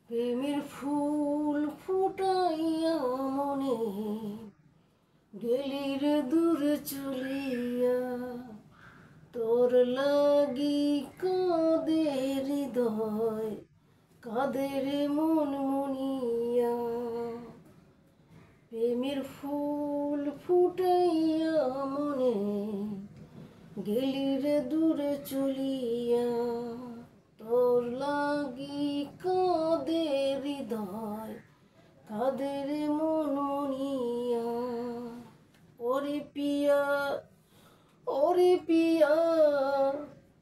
প্রেমের ফুল ফুটাইয়া মনে গেলি রে দূরে চলিয়া, তোর লাগি কাঁদে হৃদয়, কাঁদে রে মন মনিয়া। প্রেমের ফুল ফুটাইয়া মনে গেলি রে দূরে চলিয়া, তোর লাগি কাঁদে হৃদয়, কাঁদে রে মন মনিয়া। ওরে পিয়া, ওরে পিয়া,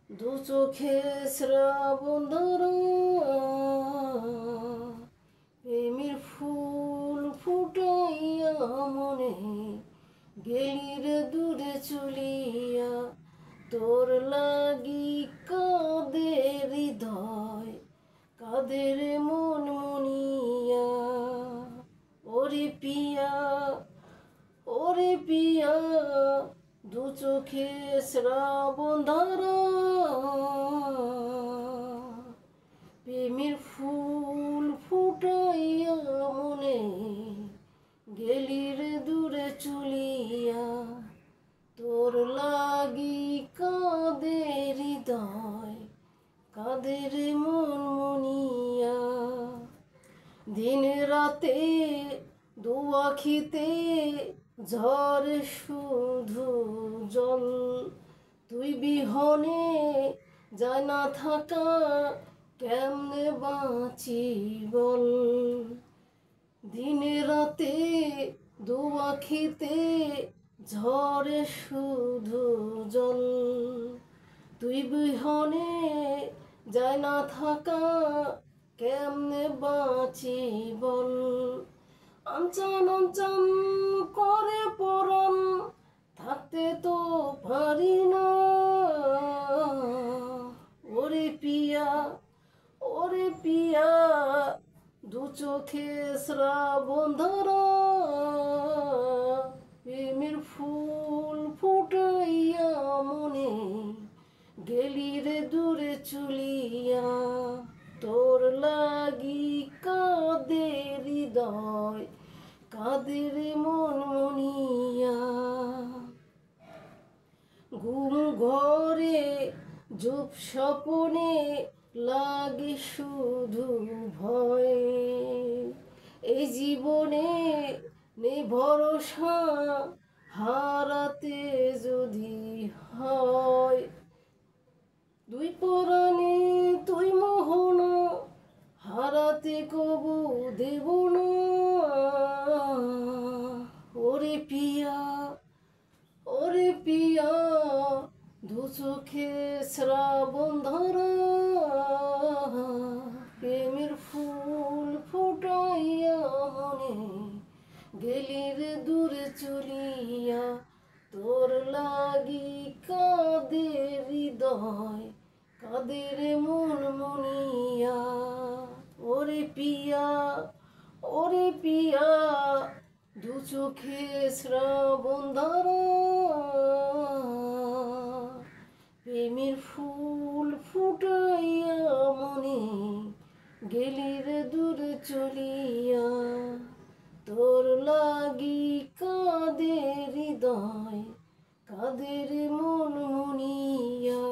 দু চোখে শ্রাবণ ধারা, প্রেমের ফুল ফুটাইয়া মনে গেলি রে দূরে চলিয়া, তোর লাগি কাঁদে হৃদয়, কাঁদে রে মন মনিয়া। ওরে পিয়া, ওরে পিয়া, দু চোখে শ্রাবণ ধারা, প্রেমের ফুল ফুটাইয়া মনে গেলি রে দূরে চলিয়া, তোর লাগি কাঁদে হৃদয়, কাঁদে রে মন মনিয়া। দিন রাতে দু আখিতে ঝরে শুধু জল, তুই বিহনে যায় না থাকা, কেমনে বাঁচি বল। দিন রাতে দু আখিতে ঝরে শুধু জল, তুই বিহনে যায় না থাকা, কেমনে বাঁচি বল। আনচান আনচান করে পরাণ, থাকতে তো পারি না। ওরে পিয়া, ওরে পিয়া, দু চোখে শ্রাবণ ধারা, প্রেমের ফুল ফুটাইয়া মনে গেলি রে দূরে চলিয়া, তোর লাগি কাঁদে হৃদয়, কাঁদে রে মন মনিয়া। ঘুম ঘরে জুপ স্বপনে লাগে শুধু ভয়, এই জীবনে নেই ভরসা, হারাতে যদি হয়। দুই পরাণে তুই মোহনা, হারাতে কবু দেব না। ওরে পিয়া, ওরে পিয়া, দু চোখে শ্রাবণ ধারা, প্রেমের ফুল ফুটাইয়া মনে গেলি রে দূরে চলিয়া, তোর লাগি কাঁদে হৃদয়, কাঁদে রে মন মনিয়া। ওরে পিয়া, ওরে পিয়া, দু চোখে শ্রাবণ ধারা, প্রেমের ফুল ফুটাইয়া মনে গেলি রে দূরে চলিয়া, তোর লাগি কাঁদে হৃদয়, কাঁদে রে মন মনিয়া।